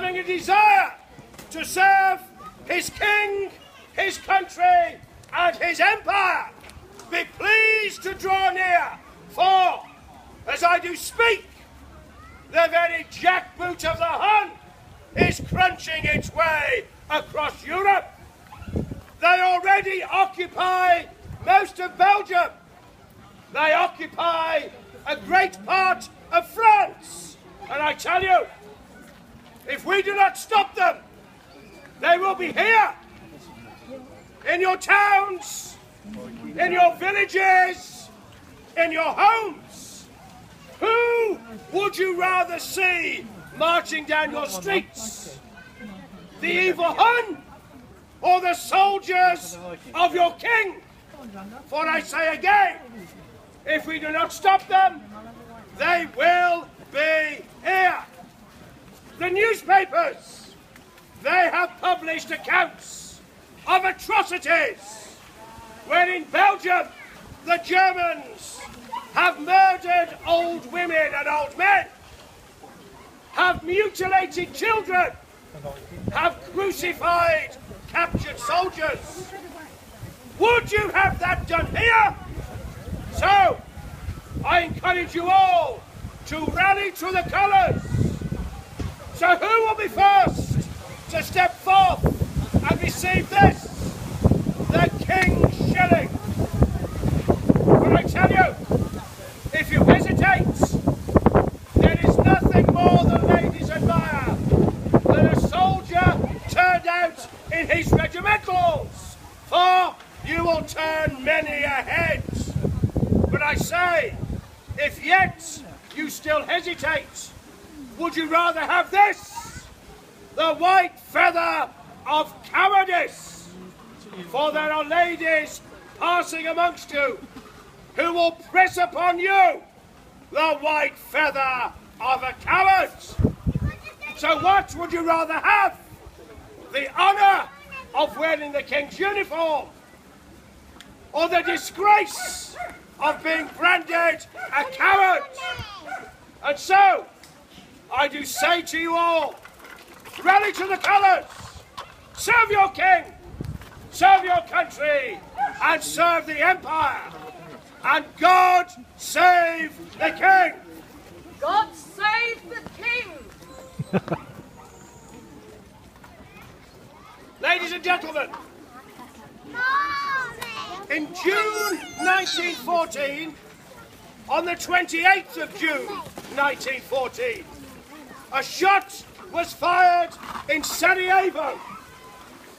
having a desire to serve his king, his country, and his empire, be pleased to draw near, for, as I do speak, the very jackboot of the Hun is crunching its way across Europe. They already occupy most of Belgium. They occupy a great part of France. And I tell you, if we do not stop them, they will be here, in your towns, in your villages, in your homes. Who would you rather see marching down your streets? The evil Hun or the soldiers of your king? For I say again, if we do not stop them, they will be here. The newspapers, they have published accounts of atrocities when in Belgium the Germans have murdered old women and old men, have mutilated children, have crucified captured soldiers. Would you have that done here? So, I encourage you all to rally to the colours. So who will be first to step forth and receive this? The King's shilling. But I tell you, if you hesitate, there is nothing more the ladies admire than a soldier turned out in his regimentals, for you will turn many a head. But I say, if yet you still hesitate, would you rather have this, the white feather of cowardice? For there are ladies passing amongst you who will press upon you the white feather of a coward. So what would you rather have? The honour of wearing the King's uniform, or the disgrace of being branded a coward? And so, I do say to you all, rally to the colours, serve your king, serve your country, and serve the empire. And God save the king! God save the king! Ladies and gentlemen, in June 1914, on the 28th of June 1914, a shot was fired in Sarajevo.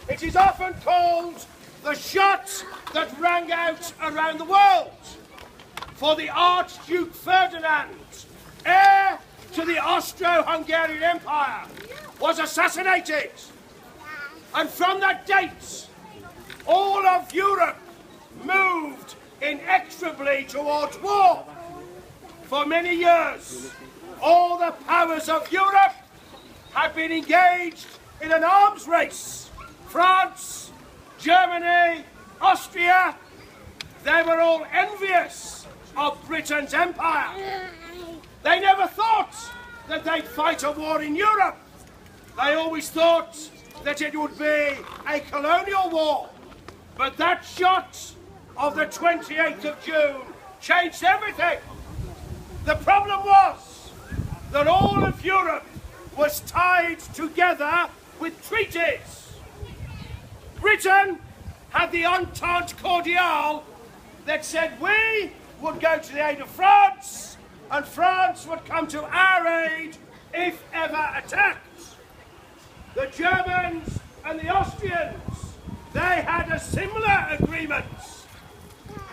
It is often called the shot that rang out around the world, for the Archduke Ferdinand, heir to the Austro-Hungarian Empire, was assassinated. And from that date, all of Europe moved inexorably towards war. For many years, all the powers of Europe have been engaged in an arms race. France, Germany, Austria, they were all envious of Britain's empire. They never thought that they'd fight a war in Europe. They always thought that it would be a colonial war. But that shot of the 28th of June changed everything. The problem was that all of Europe was tied together with treaties. Britain had the Entente Cordiale that said we would go to the aid of France and France would come to our aid if ever attacked. The Germans and the Austrians, they had a similar agreement.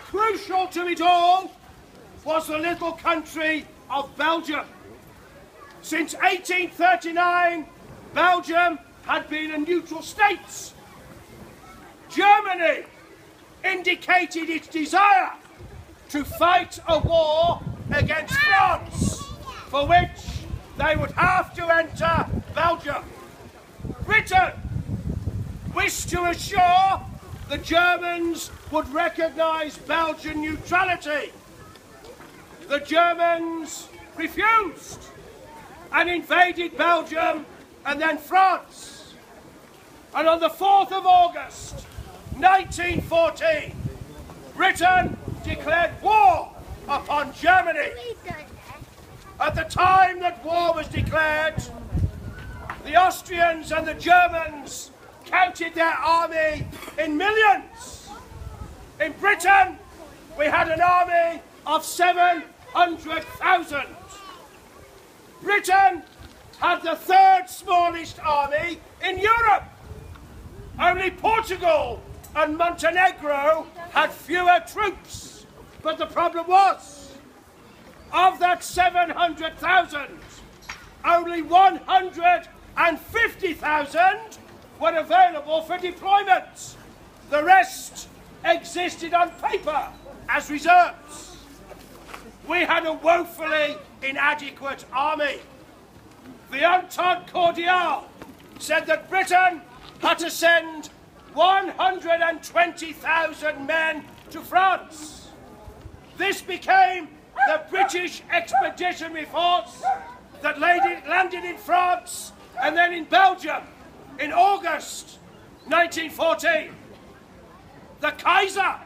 Crucial to it all was the little country of Belgium. Since 1839, Belgium had been a neutral state. Germany indicated its desire to fight a war against France, for which they would have to enter Belgium. Britain wished to assure the Germans would recognise Belgian neutrality. The Germans refused and invaded Belgium and then France. And on the 4th of August, 1914, Britain declared war upon Germany. At the time that war was declared, the Austrians and the Germans counted their army in millions. In Britain, we had an army of 700,000. Britain had the third smallest army in Europe. Only Portugal and Montenegro had fewer troops. But the problem was, of that 700,000, only 150,000 were available for deployment. The rest existed on paper as reserves. We had a woefully inadequate army. The Entente Cordiale said that Britain had to send 120,000 men to France. This became the British Expeditionary Force that landed in France and then in Belgium in August 1914. The Kaiser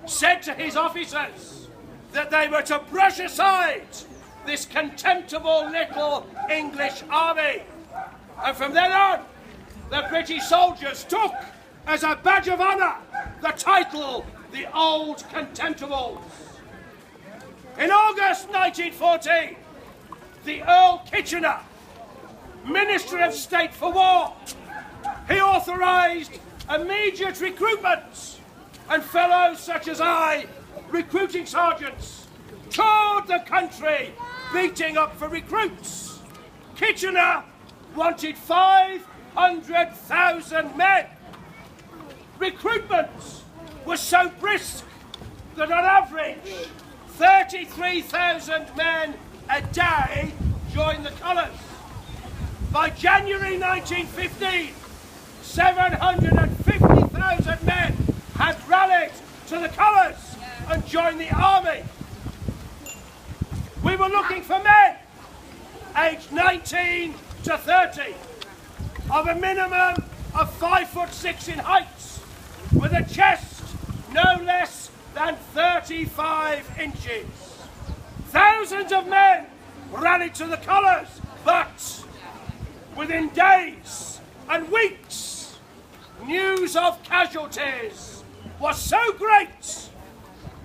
said to his officers that they were to brush aside this contemptible little English army. And from then on, the British soldiers took as a badge of honour the title, the Old Contemptibles. In August 1914, the Earl Kitchener, Minister of State for War, he authorised immediate recruitment, and fellows such as I, recruiting sergeants, toured the country beating up for recruits. Kitchener wanted 500,000 men. Recruitment was so brisk that on average 33,000 men a day joined the colours. By January 1915, 750,000 men had rallied to the colours and joined the army. We were looking for men aged 19 to 30, of a minimum of 5'6" in height, with a chest no less than 35 inches. Thousands of men rallied to the colours, but within days and weeks, news of casualties was so great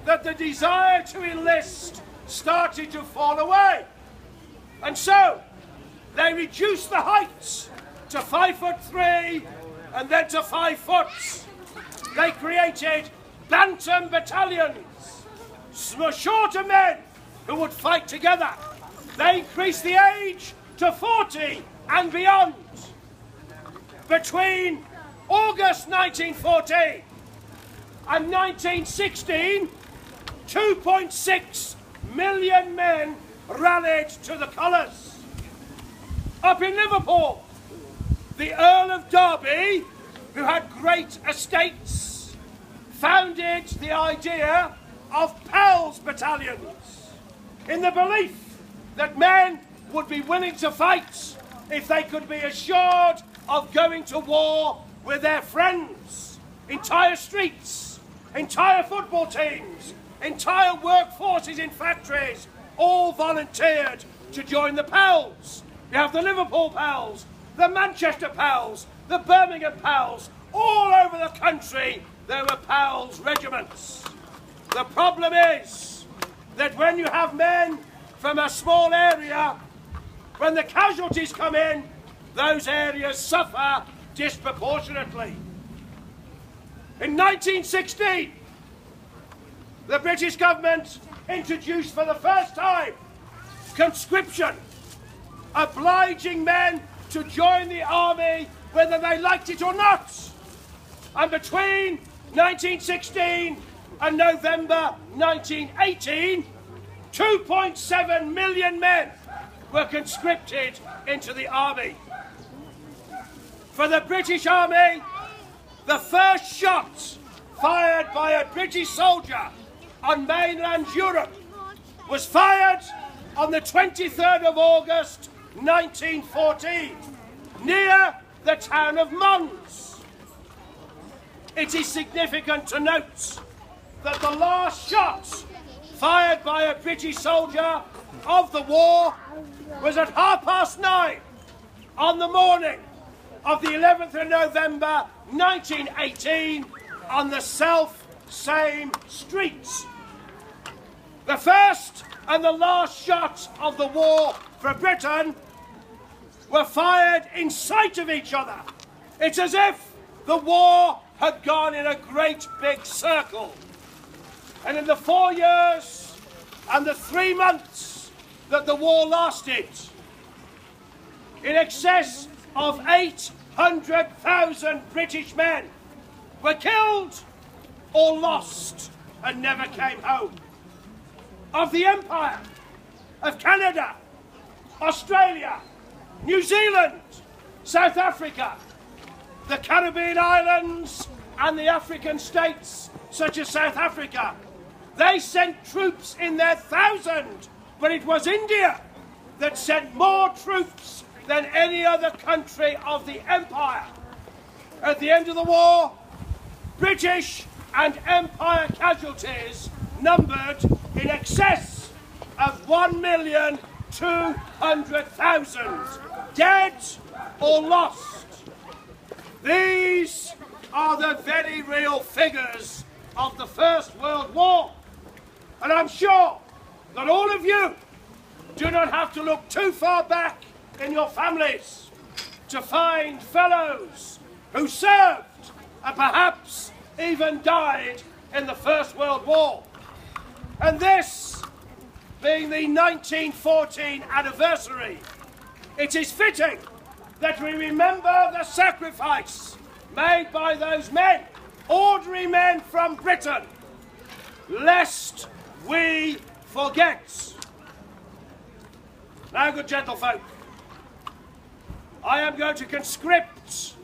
that the desire to enlist started to fall away. And so they reduced the height to 5'3" and then to 5 foot. They created bantam battalions, shorter men who would fight together. They increased the age to 40 and beyond. Between August 1914 and 1916, 2.6 million men rallied to the colours. Up in Liverpool, the Earl of Derby, who had great estates, founded the idea of Pals battalions in the belief that men would be willing to fight if they could be assured of going to war with their friends. Entire streets, entire football teams, entire workforces in factories all volunteered to join the Pals. You have the Liverpool Pals, the Manchester Pals, the Birmingham Pals. All over the country there were Pals regiments. The problem is that when you have men from a small area, when the casualties come in, those areas suffer disproportionately. In 1916, the British government introduced for the first time conscription, obliging men to join the army whether they liked it or not. And between 1916 and November 1918, 2.7 million men were conscripted into the army. For the British Army, the first shot fired by a British soldier on mainland Europe was fired on the 23rd of August 1914 near the town of Mons. It is significant to note that the last shot fired by a British soldier of the war was at 9:30 on the morning of the 11th of November 1918 on the self-same streets. The first and the last shots of the war for Britain were fired in sight of each other. It's as if the war had gone in a great big circle. And in the 4 years and the 3 months that the war lasted, in excess of 800,000 British men were killed or lost and never came home. Of the Empire, of Canada, Australia, New Zealand, South Africa, the Caribbean islands and the African states such as South Africa, they sent troops in their thousands, but it was India that sent more troops than any other country of the Empire. At the end of the war, British and Empire casualties numbered in excess of 1,200,000 dead or lost. These are the very real figures of the First World War. And I'm sure that all of you do not have to look too far back in your families to find fellows who served and perhaps even died in the First World War. And this being the 1914 anniversary, it is fitting that we remember the sacrifice made by those men, ordinary men from Britain, lest we forget. Now, good gentlefolk, I am going to conscript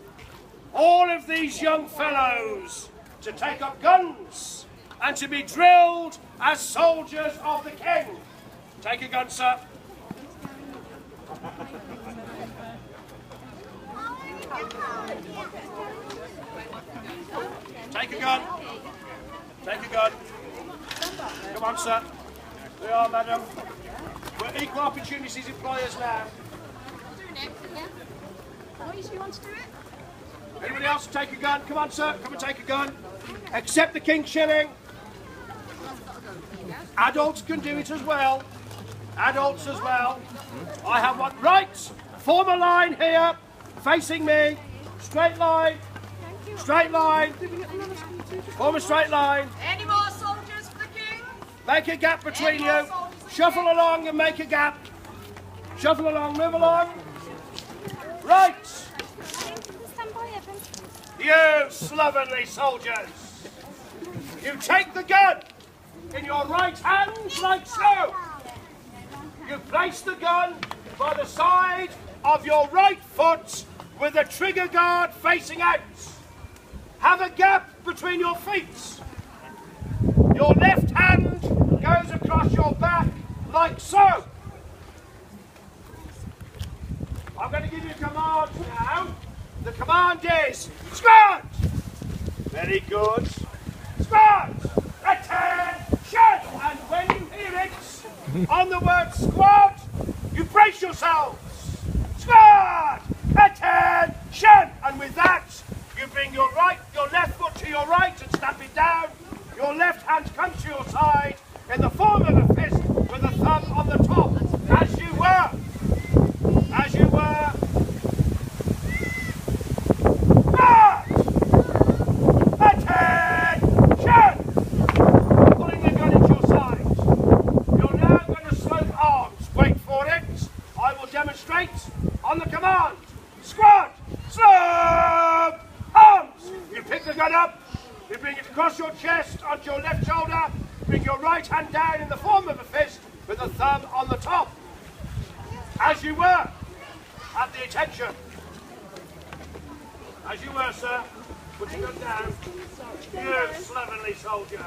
all of these young fellows to take up guns and to be drilled as soldiers of the King. Take a gun, sir. Take a gun. Take a gun. Come on, sir. We are, madam. We're equal opportunities employers now. You want to do it? Anybody else take a gun? Come on, sir. Come and take a gun. Accept the King's shilling. Adults can do it as well. Adults as well. I have one. Right. Form a line here, facing me. Straight line. Straight line. Form a straight line. Any more soldiers for the King? Make a gap between you. Shuffle along and make a gap. Shuffle along, move along. Right. You slovenly soldiers. You take the gun in your right hand like so. You place the gun by the side of your right foot with the trigger guard facing out. Have a gap between your feet. Your left hand goes across your back like so. I'm going to give you a command now. The command is squad. Very good. Squad. Attention. And when you hear it on the word squad, you brace yourselves. Squad. Attention. And with that, you bring your left foot to your right and snap it down. Your left hand comes to your side in the form of a fist with a thumb on the top, as you were. As you were. Guard! Attention! Pulling the gun into your side. You're now going to slope arms. Wait for it. I will demonstrate on the command. Squad! Slope arms! You pick the gun up. You bring it across your chest onto your left shoulder. Bring your right hand down in the form of a fist with the thumb on the top. As you were. At the attention. As you were, sir. Put your gun down. You slovenly soldier.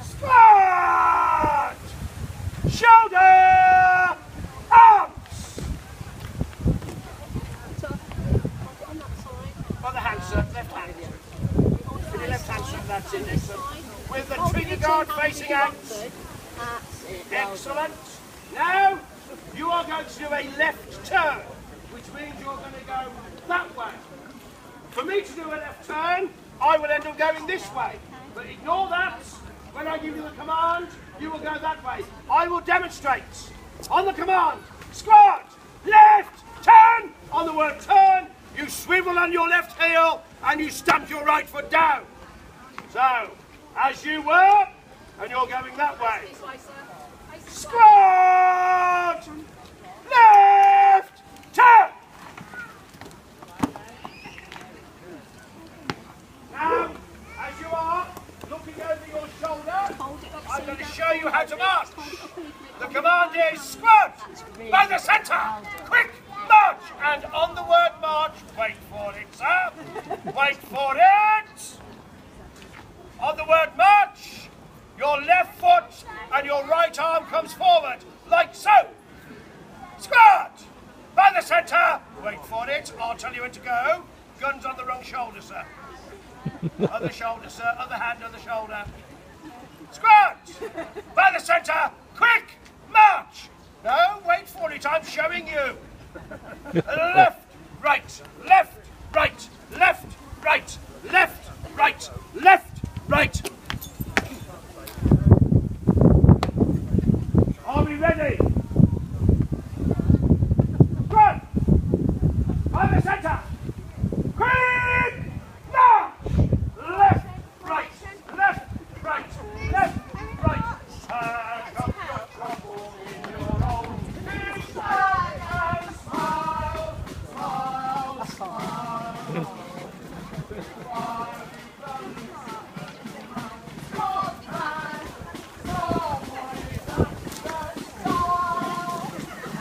Squad! Shoulder! Arms! start facing out. Excellent. Now, you are going to do a left turn, which means you're going to go that way. For me to do a left turn, I will end up going this way. But ignore that. When I give you the command, you will go that way. I will demonstrate. On the command, squad, left, turn. On the word turn, you swivel on your left heel and you stamp your right foot down. So, as you were, and you're going that way. Squad, left, turn. Now, as you are looking over your shoulder, I'm going to show you how to march. The command is squad, by the centre, quick march, and on the word march, wait for it, sir, wait for it. On the word march, your left foot and your right arm comes forward, like so. Squad, by the centre, wait for it, I'll tell you when to go. Guns on the wrong shoulder, sir. Other shoulder, sir, other hand on the shoulder. Squad, by the centre, quick, march. No, wait for it, I'm showing you. Left, right, left, right, left, right, left, right, left, right. Are we ready? Run! By the centre! Quick! March! Left, right, left, right, left, right. Pack up your trouble in your own big bag and smile, smile, smile.